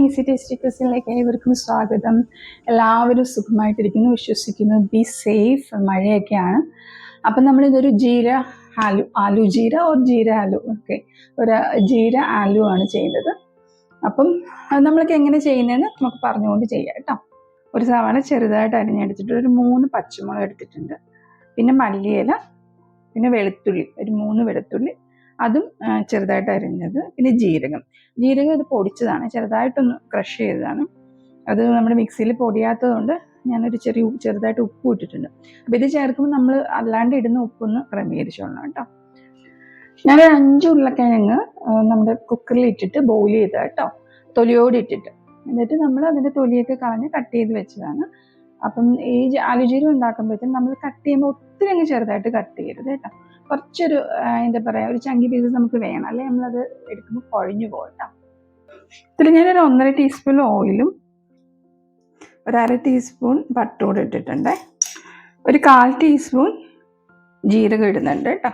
Easy tasty ക്വസ്റ്റ്യനിലേക്ക് ഏവർക്കും സ്വാഗതം. എല്ലാവരും സുഖമായിട്ടിരിക്കുന്നു വിശ്വസിക്കുന്നു. Be safe. മഴയൊക്കെയാണ്. അപ്പം നമ്മളിതൊരു ജീര ആലു ജീര ജീര ആലു ഒരു ജീര ആലു ആണ് ചെയ്യുന്നത്. അപ്പം നമ്മൾക്ക് എങ്ങനെ ചെയ്യുന്നതെന്ന് നമുക്ക് പറഞ്ഞുകൊണ്ട് ചെയ്യാം കേട്ടോ. ഒരു സവാള ചെറുതായിട്ട് അരിഞ്ഞെടുത്തിട്ട് ഒരു 3 പച്ചമുളക് എടുത്തിട്ടുണ്ട്. പിന്നെ മല്ലിയില, പിന്നെ വെളുത്തുള്ളി, ഒരു 3 വെളുത്തുള്ളി, അതും ചെറുതായിട്ട് അരിഞ്ഞത്. പിന്നെ ജീരകം ഇത് പൊടിച്ചതാണ്, ചെറുതായിട്ടൊന്ന് ക്രഷ് ചെയ്തതാണ്. അത് നമ്മുടെ മിക്സിയിൽ പൊടിയാത്തത് കൊണ്ട് ഞാനൊരു ചെറുതായിട്ട് ഉപ്പ് ഇട്ടിട്ടുണ്ട്. അപ്പം ഇത് ചേർക്കുമ്പോൾ നമ്മൾ അല്ലാണ്ട് ഇടുന്ന ഉപ്പൊന്ന് ക്രമീകരിച്ചോളണം കേട്ടോ. ഞാൻ 5 ഉരുളക്കിഴങ്ങ് നമ്മുടെ കുക്കറിൽ ഇട്ടിട്ട് ബോയിൽ ചെയ്ത കേട്ടോ, തൊലിയോട് ഇട്ടിട്ട്. എന്നിട്ട് നമ്മൾ അതിൻ്റെ തൊലിയൊക്കെ കളഞ്ഞ് കട്ട് ചെയ്ത് വെച്ചതാണ്. അപ്പം ഈ ആലുജീരം ഉണ്ടാക്കുമ്പോഴത്തേക്കും നമ്മൾ കട്ട് ചെയ്യുമ്പോൾ ഒത്തിരി അങ്ങ് ചെറുതായിട്ട് കട്ട് ചെയ്യരുത് കേട്ടോ. കുറച്ചൊരു എന്താ പറയുക, ഒരു ചങ്കി പീസസ് നമുക്ക് വേണം, അല്ലെ നമ്മളത് എടുക്കുമ്പോൾ കുഴഞ്ഞു പോകട്ടോ. ഇതിൽ ഞാനൊരു 1.5 ടീസ്പൂൺ ഓയിലും ഒരു 1/2 ടീസ്പൂൺ ബട്ടറും ഇട്ടിട്ടുണ്ട്. ഒരു 1/4 ടീസ്പൂൺ ജീരകം ഇടുന്നുണ്ട് കേട്ടോ.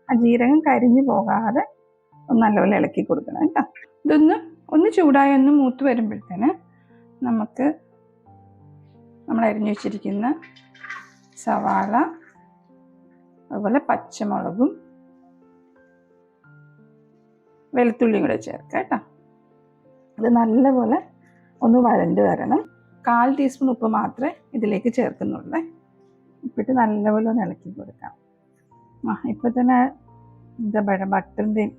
ആ ജീരകം കരിഞ്ഞു പോകാതെ നല്ലപോലെ ഇളക്കി കൊടുക്കണം കേട്ടോ. ഒന്ന് ചൂടായി ഒന്ന് മൂത്ത് വരുമ്പോഴത്തേന് നമുക്ക് നമ്മൾ അരിഞ്ഞു വെച്ചിരിക്കുന്ന സവാള, അതുപോലെ പച്ചമുളകും വെളുത്തുള്ളിയും കൂടെ ചേർക്കാം കേട്ടോ. ഇത് നല്ലപോലെ ഒന്ന് വഴണ്ട് വരണം. 1/4 ടീസ്പൂൺ ഉപ്പ് മാത്രമേ ഇതിലേക്ക് ചേർക്കുന്നുള്ളൂ. ഉപ്പിട്ട് നല്ലപോലെ ഒന്ന് ഇളക്കി കൊടുക്കാം. ഇപ്പം തന്നെ ബട്ടറിൻ്റെയും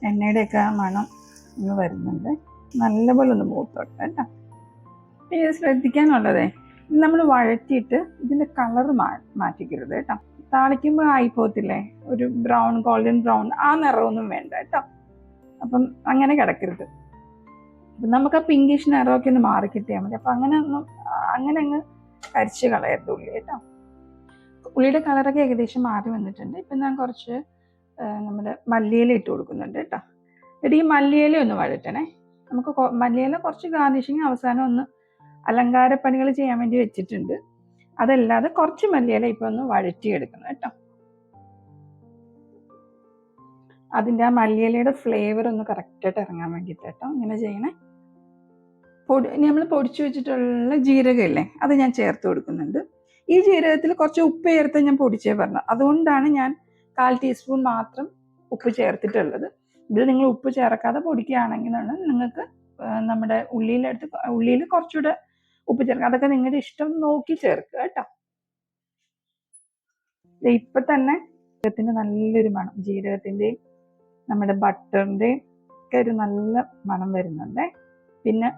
എണ്ണയുടെയൊക്കെ മണം ഒന്ന് വരുന്നുണ്ട്. നല്ലപോലെ ഒന്ന് മൂത്തോട്ടെ കേട്ടോ. പിന്നെ ഇത് ശ്രദ്ധിക്കാനുള്ളതേ, നമ്മൾ വഴറ്റിയിട്ട് ഇതിൻ്റെ കളർ മാറ്റിക്കരുത് കേട്ടോ. താളിക്കുമ്പോൾ ആയിപ്പോത്തില്ലേ, ഒരു ഗോൾഡൻ ബ്രൗൺ, ആ നിറമൊന്നും വേണ്ട കേട്ടോ. അപ്പം അങ്ങനെ കിടക്കരുത്. അപ്പം നമുക്ക് ആ പിങ്കിഷ് നിറമൊക്കെ ഒന്ന് മാറി കിട്ടിയാൽ മതി. അപ്പം അങ്ങനെ അങ്ങ് കരിച്ച് കളയരുത് ഉള്ളി കേട്ടോ. ഉള്ളിയുടെ കളറൊക്കെ ഏകദേശം മാറി വന്നിട്ടുണ്ട്. ഇപ്പം ഞാൻ കുറച്ച് നമ്മുടെ മല്ലിയില ഇട്ട് കൊടുക്കുന്നുണ്ട് കേട്ടോ. എന്നിട്ട് ഈ മല്ലിയില ഒന്ന് വഴറ്റണേ. നമുക്ക് മല്ലിയില കുറച്ച് ഗാർണിഷിങ് അവസാനം ഒന്ന് അലങ്കാരപ്പണികൾ ചെയ്യാൻ വേണ്ടി വെച്ചിട്ടുണ്ട്. അതല്ലാതെ കുറച്ച് മല്ലിയില ഇപ്പം ഒന്ന് വഴറ്റിയെടുക്കണം കേട്ടോ. അതിൻ്റെ ആ മല്ലിയിലയുടെ ഫ്ലേവർ ഒന്ന് കറക്റ്റായിട്ട് ഇറങ്ങാൻ വേണ്ടിയിട്ട് കേട്ടോ ഇങ്ങനെ ചെയ്യണേ. നമ്മൾ പൊടിച്ചു വെച്ചിട്ടുള്ള ജീരകമില്ലേ, അത് ഞാൻ ചേർത്ത് കൊടുക്കുന്നുണ്ട്. ഈ ജീരകത്തിൽ കുറച്ച് ഉപ്പ് ചേർത്ത് ഞാൻ പൊടിച്ചേ പറഞ്ഞു, അതുകൊണ്ടാണ് ഞാൻ 1/4 ടീസ്പൂൺ മാത്രം ഉപ്പ് ചേർത്തിട്ടുള്ളത്. ഇത് നിങ്ങൾ ഉപ്പ് ചേർക്കാതെ പൊടിക്കുകയാണെങ്കിലാണ് നിങ്ങൾക്ക് നമ്മുടെ ഉള്ളിയിൽ കുറച്ചുകൂടെ ഉപ്പ് ചേർക്കുക. അതൊക്കെ നിങ്ങളുടെ ഇഷ്ടം നോക്കി ചേർക്കുക കേട്ടോ. ഇപ്പം തന്നെ ജീരകത്തിൻ്റെ നല്ലൊരു മണം, ജീരകത്തിൻ്റെയും നമ്മുടെ ബട്ടറിൻ്റെയും ഒക്കെ ഒരു നല്ല മണം വരുന്നുണ്ട്. പിന്നെ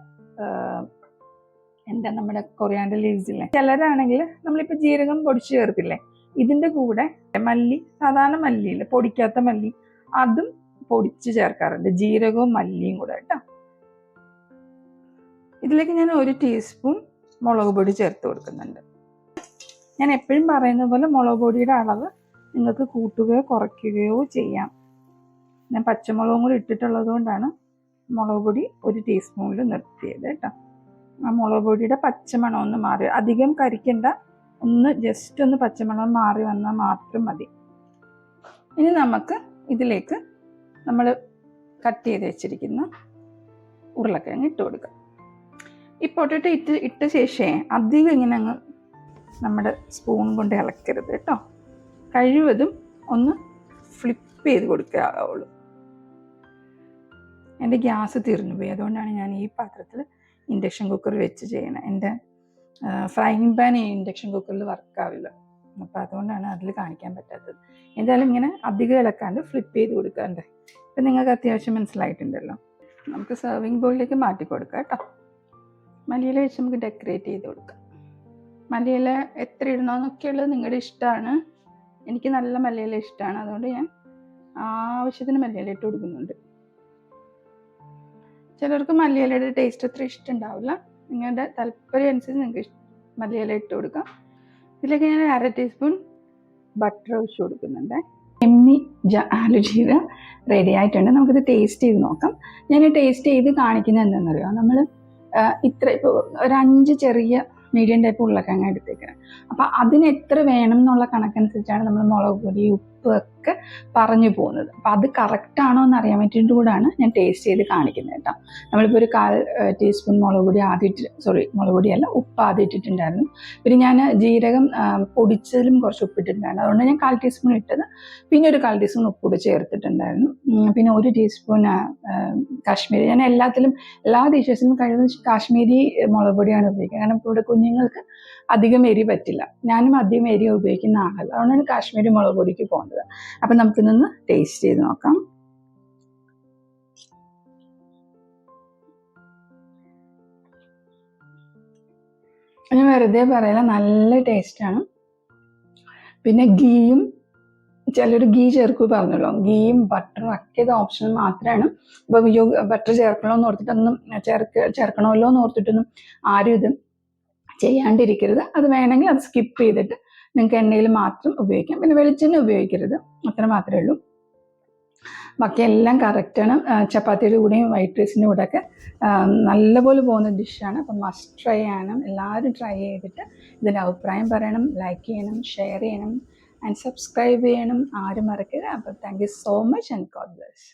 നമ്മുടെ കൊറിയാണ്ടർ ലീവ്സ് ഇല്ലേ, ചിലരാണെങ്കിൽ നമ്മളിപ്പോൾ ജീരകം പൊടിച്ച് ചേർത്തില്ലേ, ഇതിൻ്റെ കൂടെ സാധാരണ മല്ലിയില്ല, പൊടിക്കാത്ത മല്ലി, അതും പൊടിച്ച് ചേർക്കാറുണ്ട്, ജീരകവും മല്ലിയും കൂടെ കേട്ടോ. ഇതിലേക്ക് ഞാൻ 1 ടീസ്പൂൺ മുളക് പൊടി ചേർത്ത് കൊടുക്കുന്നുണ്ട്. ഞാൻ എപ്പോഴും പറയുന്ന പോലെ മുളക് പൊടിയുടെ അളവ് നിങ്ങൾക്ക് കൂട്ടുകയോ കുറയ്ക്കുകയോ ചെയ്യാം. ഞാൻ പച്ചമുളകും കൂടി ഇട്ടിട്ടുള്ളത് കൊണ്ടാണ് മുളക് പൊടി 1 ടീസ്പൂണിൽ നിർത്തിയത് കേട്ടോ. ആ മുളക് പൊടിയുടെ പച്ചമണം ഒന്ന് മാറി, അധികം കരിക്കണ്ട, ജസ്റ്റ് ഒന്ന് പച്ചമണം മാറി വന്നാൽ മാത്രം മതി. ഇനി നമുക്ക് ഇതിലേക്ക് നമ്മൾ കട്ട് ചെയ്ത് വെച്ചിരിക്കുന്ന ഉരുളക്കിഴങ്ങ് ഇട്ട് കൊടുക്കാം. ഈ പൊട്ടറ്റോ ഇട്ട ശേഷം അധികം ഇങ്ങനെ അങ്ങ് നമ്മുടെ സ്പൂൺ കൊണ്ട് ഇളക്കരുത് കേട്ടോ. കഴിവതും ഒന്ന് ഫ്ലിപ്പ് ചെയ്ത് കൊടുക്കാവുള്ളൂ. എൻ്റെ ഗ്യാസ് തീർന്നു പോയി, അതുകൊണ്ടാണ് ഞാൻ ഈ പാത്രത്തിൽ ഇൻഡക്ഷൻ കുക്കർ വെച്ച് ചെയ്യണം. എൻ്റെ ഫ്രൈങ് പാൻ ഈ ഇൻഡക്ഷൻ കുക്കറിൽ വർക്കാവില്ല, അപ്പോൾ അതുകൊണ്ടാണ് അതിൽ കാണിക്കാൻ പറ്റാത്തത്. എന്തായാലും ഇങ്ങനെ അധികം ഇളക്കാണ്ട് ഫ്ലിപ്പ് ചെയ്ത് കൊടുക്കാണ്ട്. ഇപ്പം നിങ്ങൾക്ക് അത്യാവശ്യം മനസ്സിലായിട്ടുണ്ടല്ലോ. നമുക്ക് സെർവിങ് ബൗളിലേക്ക് മാറ്റി കൊടുക്കാം കേട്ടോ. മല്ലിയില വെച്ച് നമുക്ക് ഡെക്കറേറ്റ് ചെയ്ത് കൊടുക്കാം. മല്ലിയില എത്ര ഇടണമെന്നൊക്കെയുള്ളത് നിങ്ങളുടെ ഇഷ്ടമാണ്. എനിക്ക് നല്ല മല്ലിയില ഇഷ്ടമാണ്, അതുകൊണ്ട് ഞാൻ ആവശ്യത്തിന് മല്ലിയില ഇട്ട് കൊടുക്കുന്നുണ്ട്. ചിലർക്ക് മല്ലിയിലയുടെ ടേസ്റ്റ് അത്ര ഇഷ്ടമുണ്ടാവില്ല, നിങ്ങളുടെ താല്പര്യം അനുസരിച്ച് നിങ്ങൾക്ക് മല്ലിയില ഇട്ട് കൊടുക്കാം. ഇതിലേക്ക് ഞാൻ 1/2 ടീസ്പൂൺ ബട്ടർ ഒഴിച്ച് കൊടുക്കുന്നുണ്ട്. ആലുജീര റെഡി ആയിട്ടുണ്ട്. നമുക്കിത് ടേസ്റ്റ് ചെയ്ത് നോക്കാം. ഞാൻ ടേസ്റ്റ് ചെയ്ത് കാണിക്കുന്നത് എന്താണെന്നറിയോ, നമ്മൾ ഇപ്പോൾ ഒരു 5 ചെറിയ മീഡിയം ടൈപ്പ് ഉരുളക്കിഴങ്ങ് എടുത്തേക്കണം. അപ്പം അതിന് എത്ര വേണം എന്നുള്ള കണക്കനുസരിച്ചാണ് നമ്മൾ മുളക് പൊടി, ഉപ്പ്, കയ്പ്പും ഒക്കെ പറഞ്ഞു പോകുന്നത്. അപ്പം അത് കറക്റ്റാണോ എന്ന് അറിയാൻ വേണ്ടിയിട്ട് കൂടാണ് ഞാൻ ടേസ്റ്റ് ചെയ്ത് കാണിക്കുന്നത് കേട്ടോ. നമ്മളിപ്പോൾ ഒരു 1/4 ടീസ്പൂൺ മുളക് പൊടി മുളക് പൊടിയല്ല, ഉപ്പ് ആദ്യം ഇട്ടിട്ടുണ്ടായിരുന്നു. പിന്നെ ഞാൻ ജീരകം പൊടിച്ചതിലും കുറച്ച് ഉപ്പിട്ടിട്ടുണ്ടായിരുന്നു. അതുകൊണ്ട് ഞാൻ 1/4 ടീസ്പൂൺ ഇട്ടത്. പിന്നെ ഒരു 1/4 ടീസ്പൂൺ ഉപ്പ് കൂടി ചേർത്തിട്ടുണ്ടായിരുന്നു. പിന്നെ 1 ടീസ്പൂൺ കാശ്മീരി, ഞാൻ എല്ലാ ഡിഷസിനും കഴിയുന്നത് കാശ്മീരി മുളക് പൊടിയാണ് ഉപയോഗിക്കുക. കാരണം ഇപ്പോൾ ഇവിടെ കുഞ്ഞുങ്ങൾക്ക് അധികം എരി പറ്റില്ല. ഞാനും അധികം എരി ഉപയോഗിക്കുന്ന ആളല്ല, അതുകൊണ്ടാണ് കാശ്മീരി മുളക് പൊടിക്ക് പോകുന്നത്. അപ്പം നമുക്കിതൊന്ന് ടേസ്റ്റ് ചെയ്ത് നോക്കാം. ഞാൻ വെറുതെ പറയില്ല, നല്ല ടേസ്റ്റാണ്. പിന്നെ ഗീയും, ചിലർ ഗീ ചേർക്കും പറഞ്ഞല്ലോ, ഗീയും ബട്ടറും ഒക്കെ ഇത് ഓപ്ഷണൽ മാത്രമാണ്. അപ്പോൾ ബട്ടർ ചേർക്കണമെന്ന് ഓർത്തിട്ടൊന്നും ചേർക്കണമല്ലോ എന്ന് ഓർത്തിട്ടൊന്നും ആരും ഇത് ചെയ്യാണ്ടിരിക്കരുത്. അത് വേണമെങ്കിൽ അത് സ്കിപ്പ് ചെയ്തിട്ട് നിങ്ങൾക്ക് എണ്ണയിൽ മാത്രം ഉപയോഗിക്കാം. പിന്നെ വെളിച്ചെണ്ണ ഉപയോഗിക്കരുത്, അത്ര മാത്രമേ ഉള്ളൂ. ബാക്കിയെല്ലാം കറക്റ്റാണ്. ചപ്പാത്തിയുടെ കൂടെയും വൈറ്റ് റൈസിൻ്റെ കൂടെയൊക്കെ നല്ലപോലെ പോകുന്ന ഡിഷാണ്. അപ്പം മസ്റ്റ് ട്രൈ ചെയ്യണം. എല്ലാവരും ട്രൈ ചെയ്തിട്ട് ഇതിൻ്റെ അഭിപ്രായം പറയണം, ലൈക്ക് ചെയ്യണം, ഷെയർ ചെയ്യണം ആൻഡ് സബ്സ്ക്രൈബ് ചെയ്യണം. ആരും മറക്കരുത്. അപ്പോൾ thank you so much and God bless.